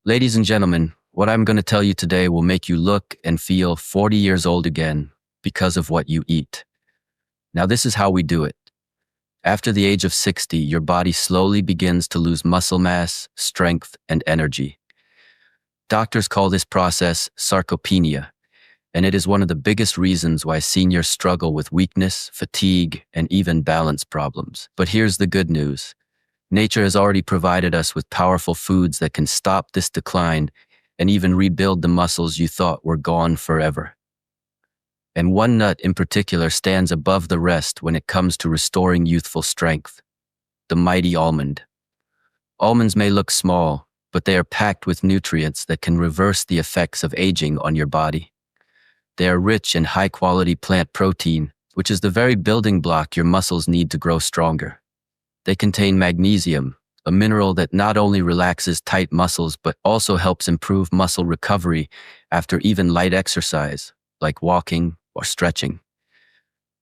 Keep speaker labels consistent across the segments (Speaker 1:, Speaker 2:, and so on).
Speaker 1: Ladies and gentlemen, what I'm going to tell you today will make you look and feel 40 years old again because of what you eat. Now, this is how we do it. After the age of 60, your body slowly begins to lose muscle mass, strength, and energy. Doctors call this process sarcopenia, and it is one of the biggest reasons why seniors struggle with weakness, fatigue, and even balance problems. But here's the good news. Nature has already provided us with powerful foods that can stop this decline and even rebuild the muscles you thought were gone forever. And one nut in particular stands above the rest when it comes to restoring youthful strength: the mighty almond. Almonds may look small, but they are packed with nutrients that can reverse the effects of aging on your body. They are rich in high-quality plant protein, which is the very building block your muscles need to grow stronger. They contain magnesium, a mineral that not only relaxes tight muscles but also helps improve muscle recovery after even light exercise, like walking or stretching.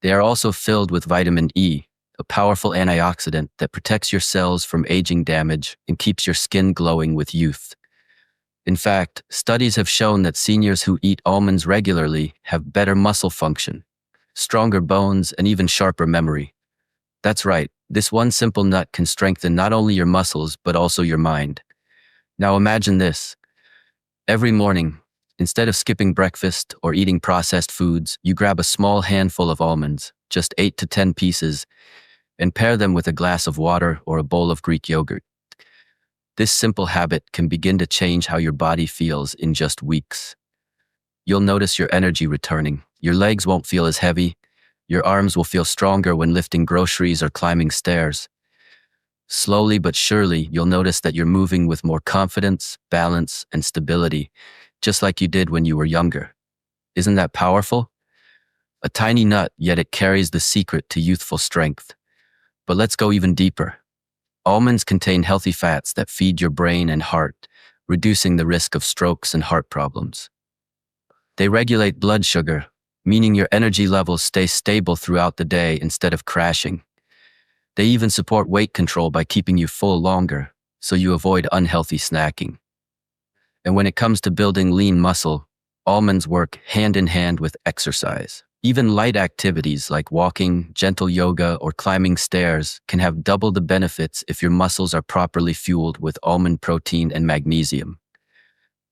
Speaker 1: They are also filled with vitamin E, a powerful antioxidant that protects your cells from aging damage and keeps your skin glowing with youth. In fact, studies have shown that seniors who eat almonds regularly have better muscle function, stronger bones, and even sharper memory. That's right, this one simple nut can strengthen not only your muscles but also your mind. Now imagine this. Every morning, instead of skipping breakfast or eating processed foods, you grab a small handful of almonds, just 8 to 10 pieces, and pair them with a glass of water or a bowl of Greek yogurt. This simple habit can begin to change how your body feels in just weeks. You'll notice your energy returning. Your legs won't feel as heavy. Your arms will feel stronger when lifting groceries or climbing stairs. Slowly but surely, you'll notice that you're moving with more confidence, balance, and stability, just like you did when you were younger. Isn't that powerful? A tiny nut, yet it carries the secret to youthful strength. But let's go even deeper. Almonds contain healthy fats that feed your brain and heart, reducing the risk of strokes and heart problems. They regulate blood sugar, meaning your energy levels stay stable throughout the day instead of crashing. They even support weight control by keeping you full longer, so you avoid unhealthy snacking. And when it comes to building lean muscle, almonds work hand in hand with exercise. Even light activities like walking, gentle yoga, or climbing stairs can have double the benefits if your muscles are properly fueled with almond protein and magnesium.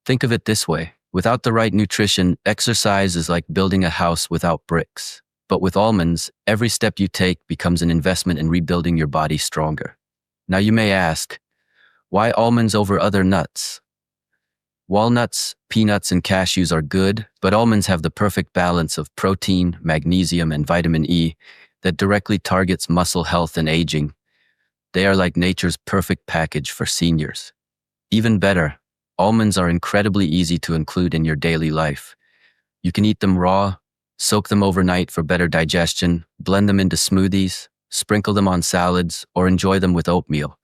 Speaker 1: Think of it this way. Without the right nutrition, exercise is like building a house without bricks. But with almonds, every step you take becomes an investment in rebuilding your body stronger. Now you may ask, why almonds over other nuts? Walnuts, peanuts, and cashews are good, but almonds have the perfect balance of protein, magnesium, and vitamin E that directly targets muscle health and aging. They are like nature's perfect package for seniors. Even better, almonds are incredibly easy to include in your daily life. You can eat them raw, soak them overnight for better digestion, blend them into smoothies, sprinkle them on salads, or enjoy them with oatmeal.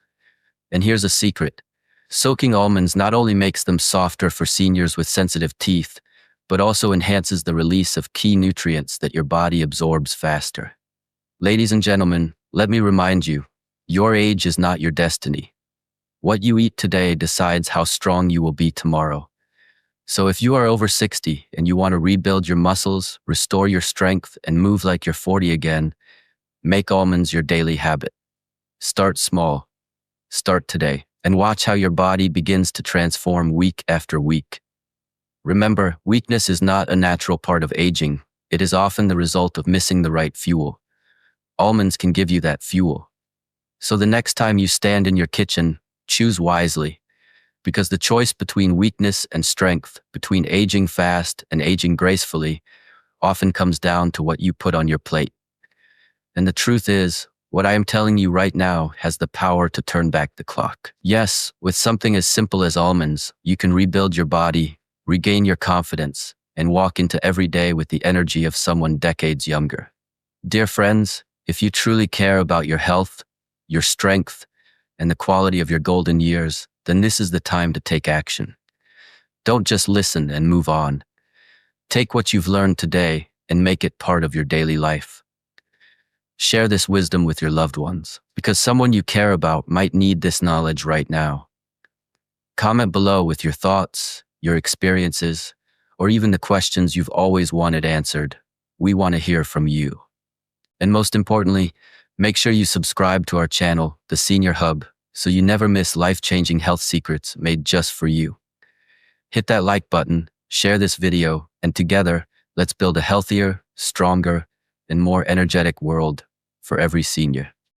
Speaker 1: And here's a secret. Soaking almonds not only makes them softer for seniors with sensitive teeth, but also enhances the release of key nutrients that your body absorbs faster. Ladies and gentlemen, let me remind you, your age is not your destiny. What you eat today decides how strong you will be tomorrow. So if you are over 60 and you want to rebuild your muscles, restore your strength, and move like you're 40 again, make almonds your daily habit. Start small. Start today, and watch how your body begins to transform week after week. Remember, weakness is not a natural part of aging. It is often the result of missing the right fuel. Almonds can give you that fuel. So the next time you stand in your kitchen, choose wisely, because the choice between weakness and strength, between aging fast and aging gracefully, often comes down to what you put on your plate. And the truth is, what I am telling you right now has the power to turn back the clock. Yes, with something as simple as almonds, you can rebuild your body, regain your confidence, and walk into every day with the energy of someone decades younger. Dear friends, if you truly care about your health, your strength, and the quality of your golden years, then this is the time to take action. Don't just listen and move on. Take what you've learned today and make it part of your daily life. Share this wisdom with your loved ones, because someone you care about might need this knowledge right now. Comment below with your thoughts, your experiences, or even the questions you've always wanted answered. We want to hear from you. And most importantly, make sure you subscribe to our channel, The Senior Hub, so you never miss life-changing health secrets made just for you. Hit that like button, share this video, and together, let's build a healthier, stronger, and more energetic world for every senior.